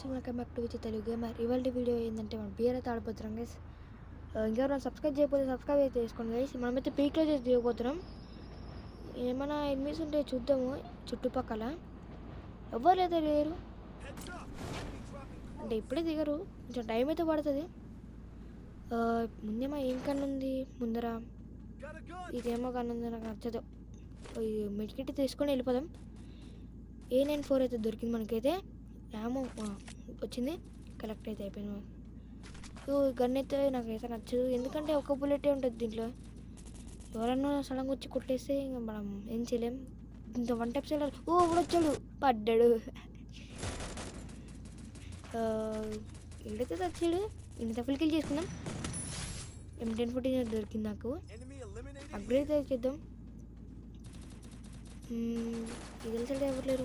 Guys, welcome back to which Telugu gamer. ఇవాళ video ఏంటంటే మనం బీర్ అయితే ఆడిపోతున్నాం గైస్. ఇంకెవరైనా సబ్స్క్రైబ్ చేయకపోతే సబ్స్క్రైబ్ అయితే చేసుకోండి గైస్. మనమైతే పీక్లో చేసి దిగబోతున్నాం. ఏమైనా ఎనిమిస్ ఉంటే చూద్దాము. చుట్టుపక్కల ఎవరైతే లేరు అంటే ఇప్పుడే దిగరు, కొంచెం టైం అయితే పడుతుంది. ముందేమో ఏం కన్ను ఉంది ముందర, ఇదేమో కన్ను ఉంది, నాకు నచ్చదు. మెడికెట్ తీసుకొని వెళ్ళిపోదాం. A94 అయితే దొరికింది మనకైతే. ఏమో వచ్చింది, కలెక్ట్ అయితే అయిపోయింది. గన్ అయితే నాకైతే నచ్చదు, ఎందుకంటే ఒక బుల్లెటే ఉంటుంది దీంట్లో. ఎవరన్నా సడన్గా వచ్చి కొట్టేస్తే ఇంకా మనం ఏం చేయలేం. దీంతో వన్ టైప్ సైడ్ వచ్చాడు, పడ్డాడు. ఎక్కడైతే వచ్చాడు, ఇంత ఫుల్ కిల్ చేసుకుందాం. M1014 దొరికింది నాకు, అప్గ్రేడ్ అయితే చేద్దాం. ఇది తెలిసే ఎవరు లేరు.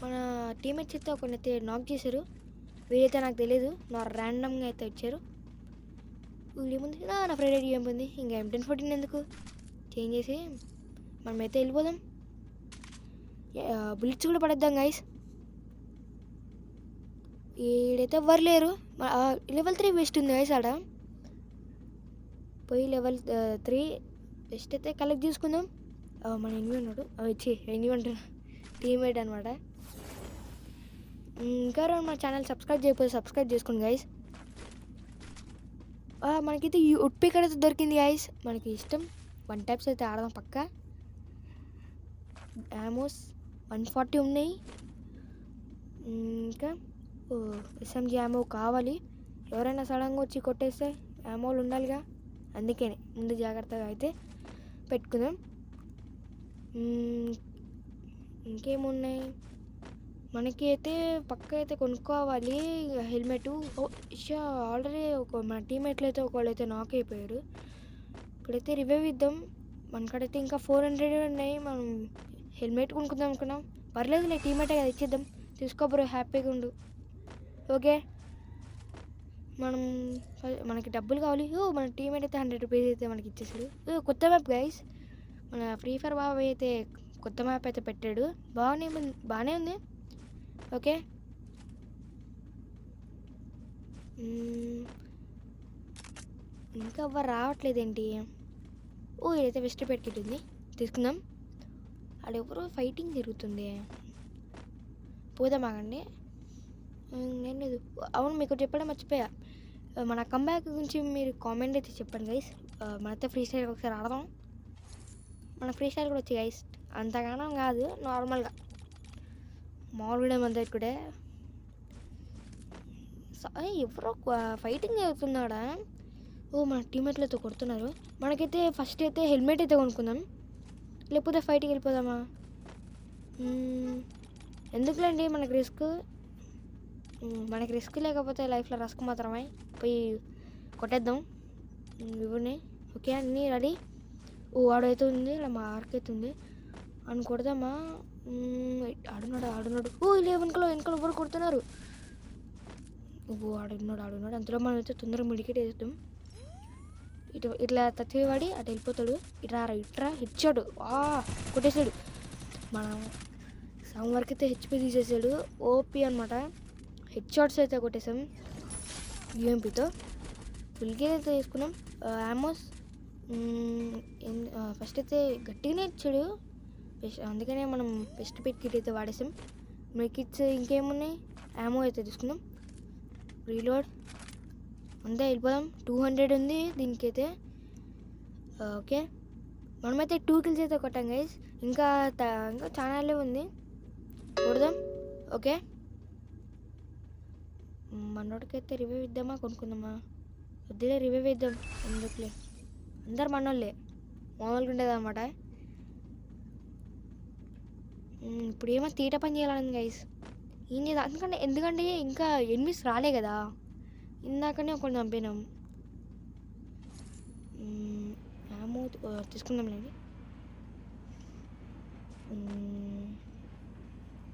మన టీమేట్స్ అయితే ఒకరినైతే నాక్ చేశారు, వీరైతే నాకు తెలియదు, నా ర్యాండమ్గా అయితే వచ్చారు. వీళ్ళేముంది, నా ఫ్రెండ్ ఐడి ఏముంది, ఇంకా M1014 ఎందుకు చేంజ్ చేసి మనమైతే వెళ్ళిపోదాం. బుల్లెట్స్ కూడా పడేద్దాం గైస్. ఈడైతే ఎవరు లేరు. లెవెల్ 3 వెస్ట్ ఉంది గైస్. ఆడ పోయి లెవెల్ 3 వెస్ట్ అయితే కలెక్ట్ చేసుకుందాం. మన ఎనిమి ఉన్నాడు, ఎనిమి అంటారు, టీమ్మేట్ అనమాట. ఇంకా మన ఛానల్ సబ్స్క్రైబ్ చేయకపోతే సబ్స్క్రైబ్ చేసుకోండి గైస్. మనకైతే ఈ వుడ్ పికర్ అయితే దొరికింది గైస్, మనకి ఇష్టం. 1 టైప్స్ అయితే ఆడదాం పక్క. యామోస్ 140 ఉన్నాయి. ఇంకా SMG యామో కావాలి. ఎవరైనా సడన్గా వచ్చి కొట్టేస్తే యామోలు ఉండాలిగా, అందుకని ముందు జాగ్రత్తగా అయితే పెట్టుకుందాం. ఇంకేమున్నాయి మనకి అయితే, పక్క అయితే కొనుక్కోవాలి హెల్మెట్. ఆల్రెడీ మన టీమ్మేట్లు అయితే ఒకళ్ళైతే నాక్ అయిపోయారు. ఇప్పుడైతే రివైవ్ ఇద్దాం. మనకాడైతే ఇంకా 400 ఉన్నాయి. మనం హెల్మెట్ కొనుక్కుందాం అనుకున్నాం, పర్లేదులే, టీమ్మేటే కదా, ఇచ్చేద్దాం. తీసుకోబోరు, హ్యాపీగా ఉండు. ఓకే, మనకి డబ్బులు కావాలి. మన టీమ్మేట్ అయితే 100 రూపీస్ అయితే మనకి ఇచ్చేసాడు. కొత్త మ్యాప్ గైస్, మన ఫ్రీ ఫైర్ బాబు అయితే కొత్త మ్యాప్ అయితే పెట్టాడు, బాగానే ఉంది. ఓకే, ఇంకా ఎవరు రావట్లేదేంటి? ఇదైతే వెస్ట్ పెట్టుకుంటుంది, తీసుకుందాం. అది ఎవరో ఫైటింగ్ జరుగుతుంది, పోదామాగండి. నేను లేదు. అవును, మీకు చెప్పడం మర్చిపోయా, మన కంబ్యాక్ గురించి మీరు కామెంట్ అయితే చెప్పండి గైస్. మనైతే ఫ్రీ స్టైల్ ఒకసారి ఆడదాం. మన ఫ్రీ స్టైల్ కూడా వచ్చి గైస్, అంతగానం కాదు, నార్మల్గా మామూలుగా మన దగ్గర ఎవరో ఫైటింగ్ అవుతున్నాడా. మన టీమ్మేట్లతో కొడుతున్నారు. మనకైతే ఫస్ట్ అయితే హెల్మెట్ అయితే కొనుక్కుందాం, లేకపోతే ఫైట్కి వెళ్ళిపోదామా? ఎందుకులేండి మనకి రిస్క్ లేకపోతే లైఫ్లో రస్క్ మాత్రమే. పోయి కొట్టేద్దాం ఇవన్నీ. ఓకే, అన్నీ రెడీ. ఆడైతే ఉంది, ఇలా మా ఆర్క్ అయితే ఉంది అని కొడదామా? ఆడున్నాడు. ఇలా వెనకలో ఎవరు కొడుతున్నారు? ఆడున్నాడు. అంతలో మనం అయితే తొందరగా మెడికేట్ వేద్దాం. ఇట్లా తచ్చివాడి అటు వెళ్ళిపోతాడు. ఇట్రా ఇచ్చాడు, కొట్టేశాడు. మనం సమ్ వరకు అయితే హెచ్పి తీసేసాడు, ఓపీ అనమాట. హెడ్ షాట్స్ అయితే కొట్టేసాం యూఎంపీతో. ఫుల్ గేర్ అయితే తీసుకున్నాం. యామోస్ ఫస్ట్ అయితే గట్టిగానే ఇచ్చాడు, అందుకనే మనం బెస్ట్ పిట్ కిట్ అయితే వాడేసాం. మెడికిట్స్ ఇంకేమున్నాయి, యామో అయితే తీసుకున్నాం. రీలోడ్ అంతే, వెళ్ళిపోదాం. 200 ఉంది దీనికైతే. ఓకే, మనమైతే 2 kills అయితే కొట్టాం గైస్. ఇంకా ఛానల్లే ఉంది, కొడదాం. ఓకే, మనోడికైతే రివైవ్ ఇద్దామా, కొనుక్కుందామా? వద్దులే, రివైవ్ ఇద్దాం, ఎందుకులే, అందరు మనోళ్ళే, మామూలుగా ఉండేది అనమాట. ఇప్పుడు ఏమో తీట పని చేయాలని గైస్, ఏం చేద్దాం. ఎందుకంటే ఇంకా ఎనిమిస్ రాలే కదా, ఇందాకనే ఒకటి చంపినాం. ఏమో తీసుకుందాంలేండి.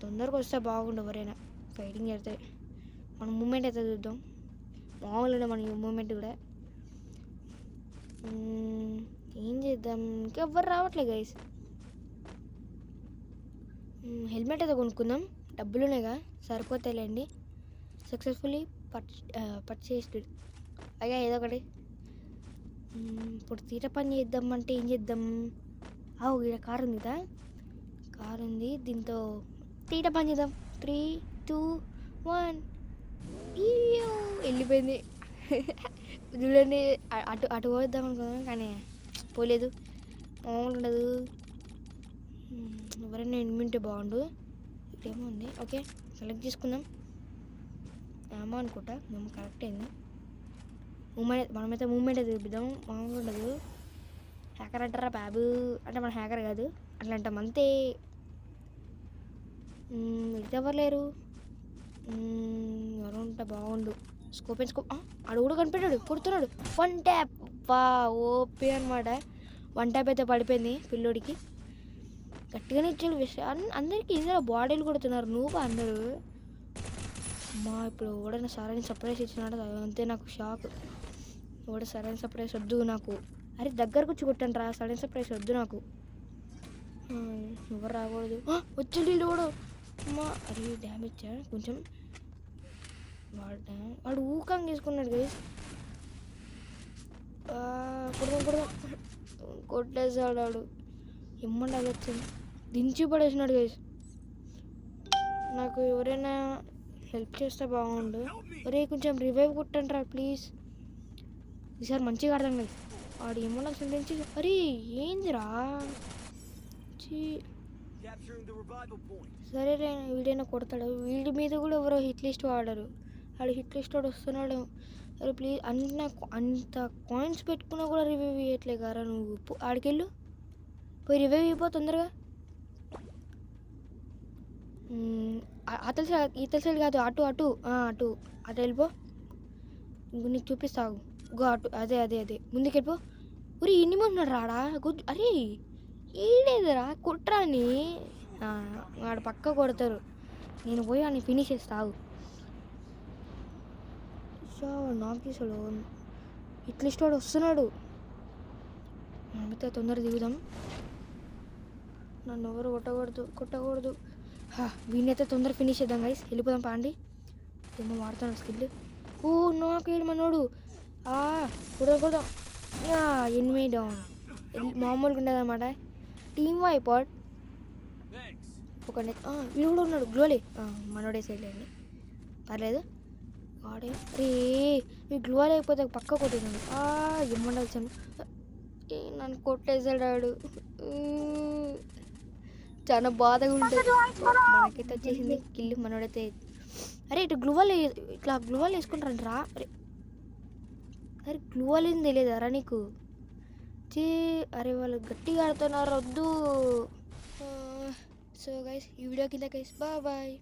తొందరగా వస్తే బాగుండు, ఎవరైనా ఫైటింగ్ చేస్తే. మన మూమెంట్ అయితే చూద్దాం, మామూలుగా మన మూమెంట్ కూడా. ఏం చేద్దాం, ఇంకెవ్వరు రావట్లేదు గైస్. హెల్మెట్ అయితే కొనుక్కుందాం, డబ్బులునేగా సరిపోతాయిలేండి. Successfully purchased. అయ్యా ఏదో ఒకటి. ఇప్పుడు తీట పని చేద్దామంటే ఏం చేద్దాం? ఇక్కడ కారు ఉంది కదా, కారు ఉంది, దీంతో తీట పని చేద్దాం. 3, 2, 1 వెళ్ళిపోయింది. చూడండి, అటు అటు పోద్దాం అనుకున్నాను కానీ పోలేదు. మామూలు ఉండదు. ఎవరైనా ఎనిమింటే బాగుండు. ఇటేమో ఉంది. ఓకే, సెలెక్ట్ చేసుకుందాం. ఏమో అనుకుంటా, మేము కరెక్ట్ అయింది. మనమైతే మూమెంట్ అయితే చూపిద్దాం. మామూలు ఉండదు. హ్యాకర్ అంటారా బాబు? అంటే మన హ్యాకర్ కాదు, అట్లా అంటాం అంతే. ఇది ఎవరు లేరు. ఎవరు ఉంటే బాగుండు. స్కోప్ ఆడు కూడా కనిపెట్టాడు, కొడుతున్నాడు. 1 ట్యాప్. వా ఓపీ అనమాట. 1 ట్యాప్ అయితే పడిపోయింది పిల్లోడికి. గట్టిగానే ఇచ్చాడు విషయం. అందరికీ ఇందులో బాడీలు కొడుతున్నారు. నువ్వు అందరూ అమ్మా. ఇప్పుడు ఎవడైనా సరైన సర్ప్రైజ్ ఇచ్చినాడు అంతే. నాకు షాక్. ఎవడ సరైన సర్ప్రైజ్ వద్దు నాకు. అరే దగ్గరకు వచ్చి కొట్టండి రా, సరైన సర్ప్రైజ్ వద్దు నాకు. ఎవరు రాకూడదు. వచ్చి కూడా అమ్మా. అరే డ్యామేజ్ కొంచెం. వాడు ఊకంగా తీసుకున్నాడు గైస్. కొడదాం. కొట్టేసాడు వాడు. ఎమ్మండి అది వచ్చింది, దించి పడేసినాడు గైస్. నాకు ఎవరైనా హెల్ప్ చేస్తే బాగుండు. ఒరే కొంచెం రివైవ్ కొట్టండిరా ప్లీజ్. ఈసారి మంచిగా ఆడదాం గైస్. వాడు ఏమన్నా దించి. అరే ఏందిరా. సరే వీడైనా కొడతాడు. వీడి మీద కూడా ఎవరో హిట్ లిస్ట్ వాడారు. వాడు హిట్ లిస్ట్ వాడు వస్తున్నాడు. అరే ప్లీజ్, అంత కాయిన్స్ పెట్టుకున్నా కూడా రివైవ్ ఇవ్వట్లే కదా నువ్వు. ఆడికెళ్ళు పోయి రివైవ్ అయిపో తొందరగా. ఇతల సైడ్ కాదు, అటు వెళ్ళిపో. నీకు చూపిస్తావు గో అటు. అదే ముందుకు వెళ్ళిపో. ఊరి ఇన్ని ఉన్నాడు రాడా. అరే ఈడేదరా కుట్రా అని. వాడు పక్క కొడతారు. నేను పోయి వాడిని ఫినిష్ చేస్తావు. నాకు తీసాడు. ఇట్లా ఇష్టవాడు వస్తున్నాడు. మనమైతే తొందరగా దిగుదాం. నన్ను ఎవరు కొట్టకూడదు. వీడినైతే తొందరగా ఫినిష్ చేద్దాం గైస్. వెళ్ళిపోదాం పాండి. ఏమో వాడుతాను స్కిల్. నాకు ఏడు మనోడు. కొడదాం. ఎనిమిది డౌన్. మామూలుగా ఉండదు అనమాట. టీమ్ వైపాడ్. ఒక వీడు కూడా ఉన్నాడు. గ్లోలే మనోడే సైడ్లేండి, పర్లేదు. వాడే ఈ గ్లో లేకపోతే పక్క కొట్టినాడు. ఏమండాల్సాను. నన్ను కొట్టేసాడు వాడు. చాలా బాధగా ఉంటుంది. మనకైతే వచ్చేసింది కిల్లు. మనోడైతే అరే ఇటు ఇట్లా గ్లూవాల్ వేసుకుంటారంట రా. అరే గ్లూవాల్ ఏం తెలియదారా నీకు? అరే వాళ్ళు గట్టిగా ఆడుతున్నారు, వద్దు. సో గైస్ ఈ వీడియో కింద గైస్ బాయ్.